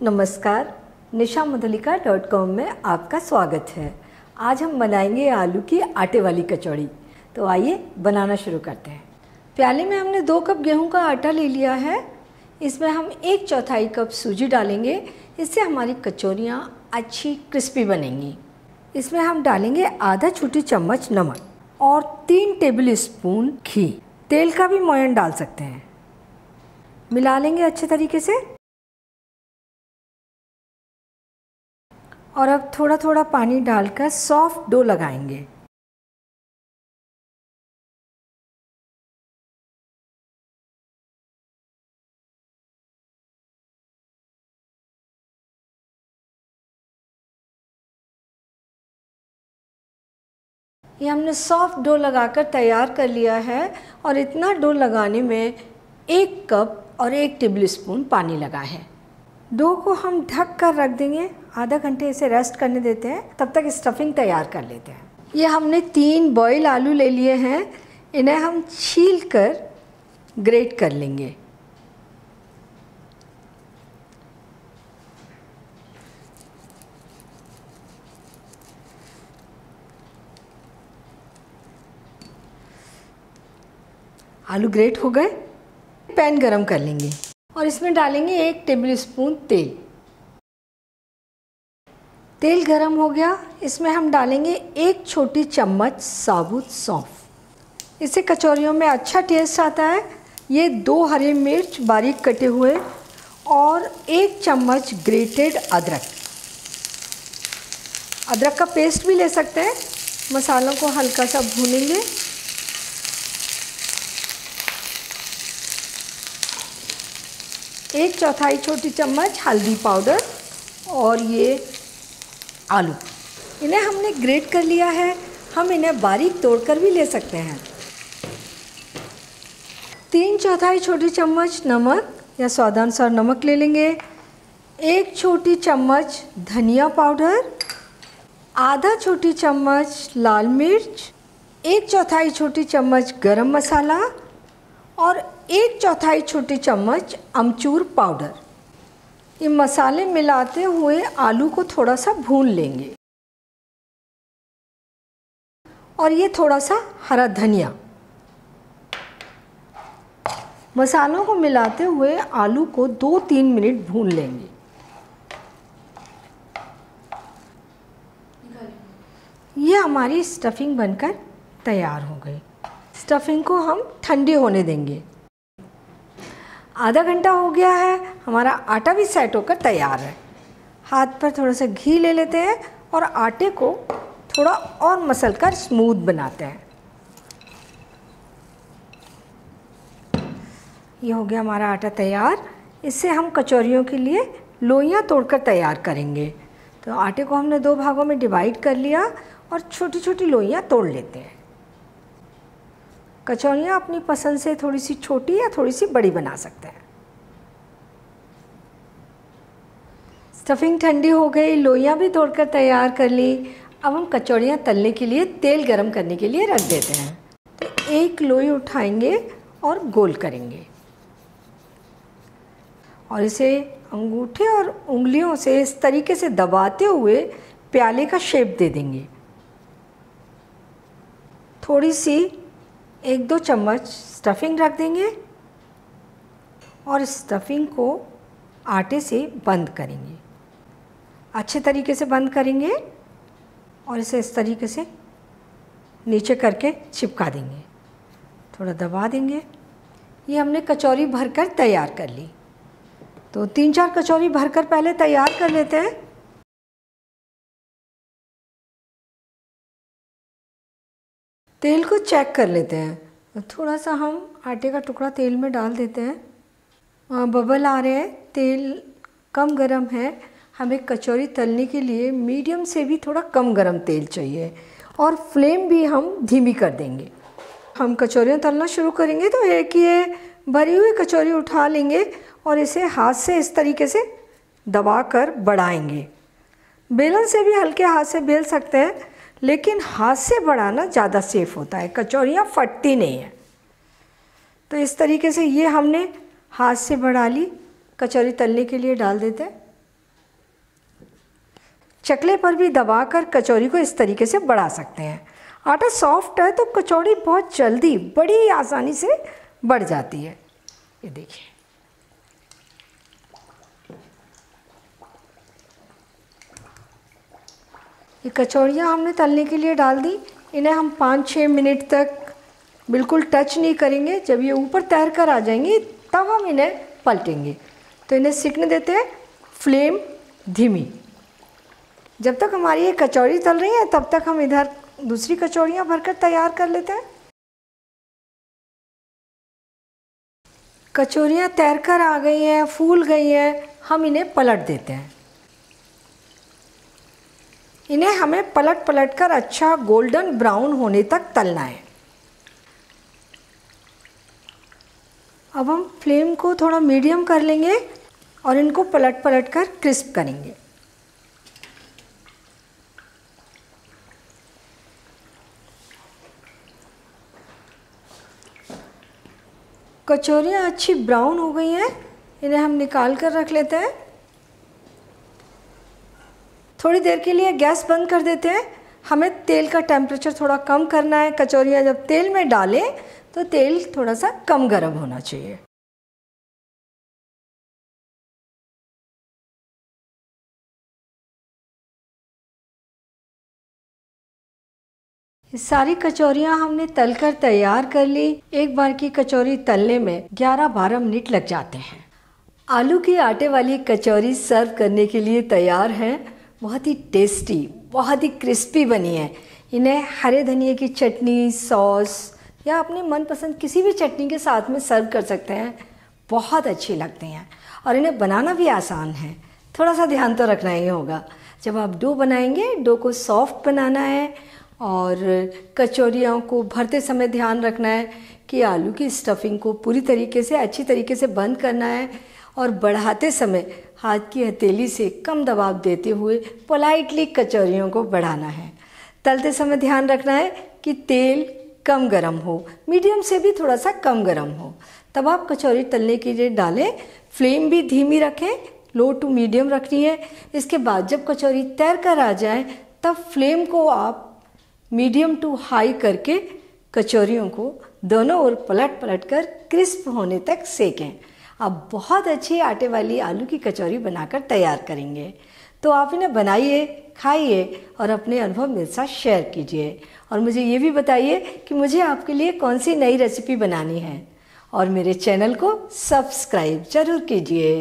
नमस्कार, nishamudhalika.com में आपका स्वागत है। आज हम बनाएंगे आलू की आटे वाली कचौड़ी। तो आइए बनाना शुरू करते हैं। प्याले में हमने 2 कप गेहूं का आटा ले लिया है। इसमें हम 1/4 कप सूजी डालेंगे। इससे हमारी कचौरियाँ अच्छी क्रिस्पी बनेंगी। इसमें हम डालेंगे आधा छोटी चम्मच नमक और 3 टेबल स्पून घी। तेल का भी मोयन डाल सकते हैं। मिला लेंगे अच्छे तरीके से और अब थोड़ा थोड़ा पानी डालकर सॉफ्ट डो लगाएंगे। ये हमने सॉफ्ट डो लगाकर तैयार कर लिया है और इतना डो लगाने में 1 कप और 1 टेबल स्पून पानी लगा है। डो को हम ढक कर रख देंगे। आधा घंटे इसे रेस्ट करने देते हैं, तब तक स्टफिंग तैयार कर लेते हैं। ये हमने 3 बॉयल आलू ले लिए हैं। इन्हें हम छील कर ग्रेट कर लेंगे। आलू ग्रेट हो गए। पैन गरम कर लेंगे और इसमें डालेंगे 1 टेबल स्पून तेल। तेल गरम हो गया। इसमें हम डालेंगे 1 छोटी चम्मच साबुत सौंफ। इससे कचौरियों में अच्छा टेस्ट आता है। ये 2 हरे मिर्च बारीक कटे हुए और 1 चम्मच ग्रेटेड अदरक। अदरक का पेस्ट भी ले सकते हैं। मसालों को हल्का सा भूनेंगे। एक 1/4 छोटी चम्मच हल्दी पाउडर और ये आलू, इन्हें हमने ग्रेट कर लिया है। हम इन्हें बारीक तोड़कर भी ले सकते हैं। 3/4 छोटी चम्मच नमक या स्वादानुसार नमक ले लेंगे। 1 छोटी चम्मच धनिया पाउडर, आधा छोटी चम्मच लाल मिर्च, 1/4 छोटी चम्मच गरम मसाला और 1/4 छोटी चम्मच अमचूर पाउडर। ये मसाले मिलाते हुए आलू को थोड़ा सा भून लेंगे। और ये थोड़ा सा हरा धनिया। मसालों को मिलाते हुए आलू को 2-3 मिनट भून लेंगे। ये हमारी स्टफिंग बनकर तैयार हो गई। स्टफिंग को हम ठंडी होने देंगे। आधा घंटा हो गया है। हमारा आटा भी सेट होकर तैयार है। हाथ पर थोड़ा सा घी ले लेते हैं और आटे को थोड़ा और मसलकर स्मूथ बनाते हैं। ये हो गया हमारा आटा तैयार। इससे हम कचौरियों के लिए लोइयाँ तोड़कर तैयार करेंगे। तो आटे को हमने 2 भागों में डिवाइड कर लिया और छोटी छोटी लोइयाँ तोड़ लेते हैं। कचौरियाँ अपनी पसंद से थोड़ी सी छोटी या थोड़ी सी बड़ी बना सकते हैं। स्टफिंग ठंडी हो गई, लोइयाँ भी तोड़कर तैयार कर ली। अब हम कचौरियाँ तलने के लिए तेल गरम करने के लिए रख देते हैं। तो 1 लोई उठाएंगे और गोल करेंगे और इसे अंगूठे और उंगलियों से इस तरीके से दबाते हुए प्याले का शेप दे देंगे। थोड़ी सी 1-2 चम्मच स्टफिंग रख देंगे और स्टफिंग को आटे से बंद करेंगे। अच्छे तरीके से बंद करेंगे और इसे इस तरीके से नीचे करके चिपका देंगे। थोड़ा दबा देंगे। ये हमने कचौरी भरकर तैयार कर ली। तो 3-4 कचौरी भरकर पहले तैयार कर लेते हैं। तेल को चेक कर लेते हैं। थोड़ा सा हम आटे का टुकड़ा तेल में डाल देते हैं। बबल आ रहे हैं। तेल कम गरम है। हमें कचौरी तलने के लिए मीडियम से भी थोड़ा कम गरम तेल चाहिए और फ्लेम भी हम धीमी कर देंगे। हम कचौरियाँ तलना शुरू करेंगे तो एक ये भरी हुई कचौरी उठा लेंगे और इसे हाथ से इस तरीके से दबाकर बढ़ाएंगे। बेलन से भी हल्के हाथ से बेल सकते हैं, लेकिन हाथ से बढ़ाना ज़्यादा सेफ होता है। कचौरियाँ फटती नहीं हैं। तो इस तरीके से ये हमने हाथ से बढ़ा ली। कचौरी तलने के लिए डाल देते हैं। चकले पर भी दबाकर कचौरी को इस तरीके से बढ़ा सकते हैं। आटा सॉफ्ट है तो कचौड़ी बहुत जल्दी बड़ी आसानी से बढ़ जाती है। ये देखिए, ये कचौड़ियाँ हमने तलने के लिए डाल दी। इन्हें हम 5-6 मिनट तक बिल्कुल टच नहीं करेंगे। जब ये ऊपर तैर कर आ जाएंगी तब हम इन्हें पलटेंगे। तो इन्हें सिकने देते हैं, फ्लेम धीमी। जब तक हमारी ये कचौड़ी तल रही है तब तक हम इधर दूसरी कचौड़ियाँ भरकर तैयार कर लेते हैं। कचौरियाँ तैर कर आ गई हैं, फूल गई हैं, हम इन्हें पलट देते हैं। इन्हें हमें पलट पलट कर अच्छा गोल्डन ब्राउन होने तक तलना है। अब हम फ्लेम को थोड़ा मीडियम कर लेंगे और इनको पलट पलट कर क्रिस्प करेंगे। कचौरियाँ अच्छी ब्राउन हो गई हैं, इन्हें हम निकाल कर रख लेते हैं। थोड़ी देर के लिए गैस बंद कर देते हैं। हमें तेल का टेम्परेचर थोड़ा कम करना है। कचौरियाँ जब तेल में डालें तो तेल थोड़ा सा कम गर्म होना चाहिए। सारी कचौरियाँ हमने तलकर तैयार कर ली। एक बार की कचौरी तलने में 11-12 मिनट लग जाते हैं। आलू की आटे वाली कचौरी सर्व करने के लिए तैयार है। बहुत ही टेस्टी, बहुत ही क्रिस्पी बनी है। इन्हें हरे धनिए की चटनी, सॉस या अपने मनपसंद किसी भी चटनी के साथ में सर्व कर सकते हैं। बहुत अच्छी लगती हैं और इन्हें बनाना भी आसान है। थोड़ा सा ध्यान तो रखना ही होगा। जब आप डो बनाएंगे, डो को सॉफ्ट बनाना है और कचौरियों को भरते समय ध्यान रखना है कि आलू की स्टफिंग को पूरी तरीके से अच्छी तरीके से बंद करना है और बढ़ाते समय हाथ की हथेली से कम दबाव देते हुए पोलाइटली कचौरियों को बढ़ाना है। तलते समय ध्यान रखना है कि तेल कम गरम हो, मीडियम से भी थोड़ा सा कम गरम हो, तब आप कचौरी तलने के लिए डालें। फ्लेम भी धीमी रखें, लो टू मीडियम रखनी है। इसके बाद जब कचौरी तैर कर आ जाए तब फ्लेम को आप मीडियम टू हाई करके कचौरियों को दोनों ओर पलट पलट कर क्रिस्प होने तक सेकें। आप बहुत अच्छी आटे वाली आलू की कचौरी बनाकर तैयार करेंगे। तो आप इन्हें बनाइए, खाइए और अपने अनुभव मेरे साथ शेयर कीजिए और मुझे ये भी बताइए कि मुझे आपके लिए कौन सी नई रेसिपी बनानी है और मेरे चैनल को सब्सक्राइब ज़रूर कीजिए।